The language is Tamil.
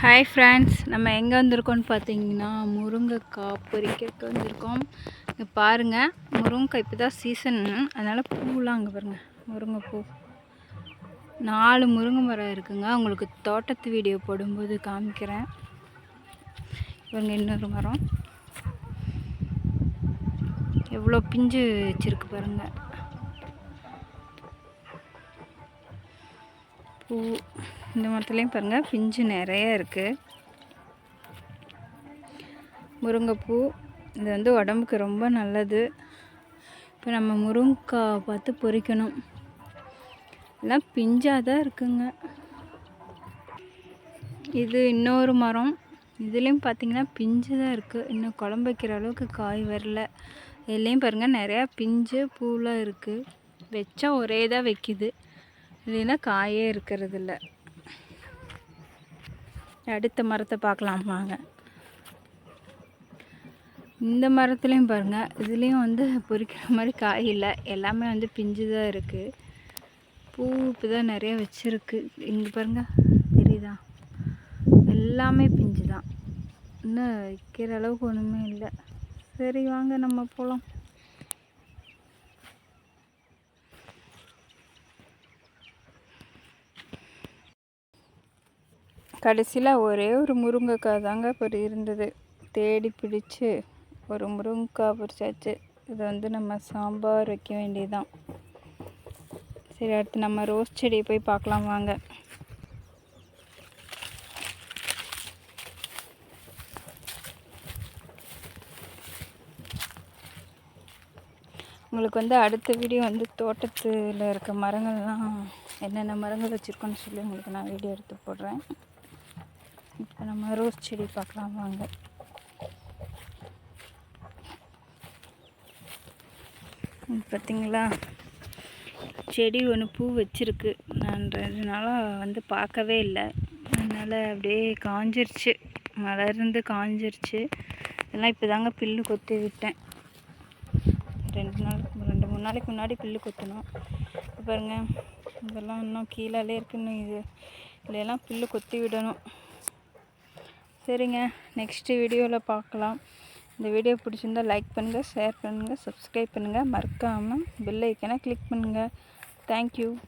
ஹாய் ஃப்ரெண்ட்ஸ், நம்ம எங்கே வந்திருக்கோம்னு பார்த்தீங்கன்னா முருங்கைக்காய் பறிக்க வந்திருக்கோம். இங்கே பாருங்கள், முருங்கைக்காய் இப்போ தான் சீசன், அதனால் பூலாம் அங்கே பாருங்கள், முருங்கைப்பூ 4 முருங்கை மரம் இருக்குங்க. உங்களுக்கு தோட்டத்து வீடியோ போடும்போது காமிக்கிறேன். இவங்க இன்னொரு மரம் எவ்வளோ பிஞ்சு வச்சுருக்கு பாருங்கள். பூ இந்த மரத்துலேயும் பாருங்கள், பிஞ்சு நிறைய இருக்குது. முருங்கைப்பூ இது வந்து உடம்புக்கு ரொம்ப நல்லது. இப்போ நம்ம முருங்கைக்காய் பார்த்து பொறிக்கணும். எல்லாம் பிஞ்சாக தான் இருக்குங்க. இது இன்னொரு மரம், இதுலேயும் பார்த்திங்கன்னா பிஞ்சு தான் இருக்குது. இன்னும் குழம்பு வைக்கிற அளவுக்கு காய் வரல. இதுலேயும் பாருங்கள், நிறையா பிஞ்சு பூலாம் இருக்குது. வச்சா ஒரே தான் வைக்கிது, இல்லைன்னா காயே இருக்கிறது இல்லை. அடுத்த மரத்தை பார்க்கலாம் வாங்க. இந்த மரத்துலேயும் பாருங்கள், இதுலேயும் வந்து பொறிக்கிற மாதிரி காய் இல்லை, எல்லாமே வந்து பிஞ்சு தான் இருக்குது. பூ இப்போ தான் நிறைய வச்சுருக்கு. இங்கே பாருங்கள், தெரியுதா? எல்லாமே பிஞ்சு தான், இன்னும் வைக்கிற அளவுக்கு ஒன்றுமே இல்லை. சரி வாங்க நம்ம போகலாம். கடைசியில் ஒரே ஒரு முருங்கைக்காய் தாங்க இருந்தது. தேடி பிடிச்சி ஒரு முருங்கைக்காய் பறிச்சாச்சு. இதை வந்து நம்ம சாம்பார் வைக்க வேண்டியதுதான். சரி, அடுத்து நம்ம ரோஸ் செடியை போய் பார்க்கலாம் வாங்க. உங்களுக்கு வந்து அடுத்த வீடியோ வந்து தோட்டத்தில் இருக்க மரங்கள்லாம் என்னென்ன மரங்கள் வச்சுருக்கோன்னு சொல்லி உங்களுக்கு நான் வீடியோ எடுத்து போடுறேன். இப்போ நம்ம ரோஸ் செடி பார்க்கலாம் வாங்க. பார்த்தீங்களா, செடி ஒன்று பூ வச்சுருக்கு. நான் 2 நாளாக வந்து பார்க்கவே இல்லை, அதனால் அப்படியே காஞ்சிருச்சு, மலர்ந்து காஞ்சிருச்சு. இதெல்லாம் இப்போ தாங்க புல்லு கொத்தி விட்டேன். 2-3 நாளைக்கு முன்னாடி புல்லு கொத்தணும். பாருங்கள், இதெல்லாம் இன்னும் கீழே இருக்குன்னு, இதெல்லாம் புல்லு கொத்தி விடணும். சரிங்க, நெக்ஸ்ட்டு வீடியோவில் பார்க்கலாம். இந்த வீடியோ பிடிச்சிருந்தால் லைக் பண்ணுங்கள், ஷேர் பண்ணுங்கள், சப்ஸ்கிரைப் பண்ணுங்கள், மறக்காமல் பெல் ஐக்கனை கிளிக் பண்ணுங்கள். தேங்க்யூ.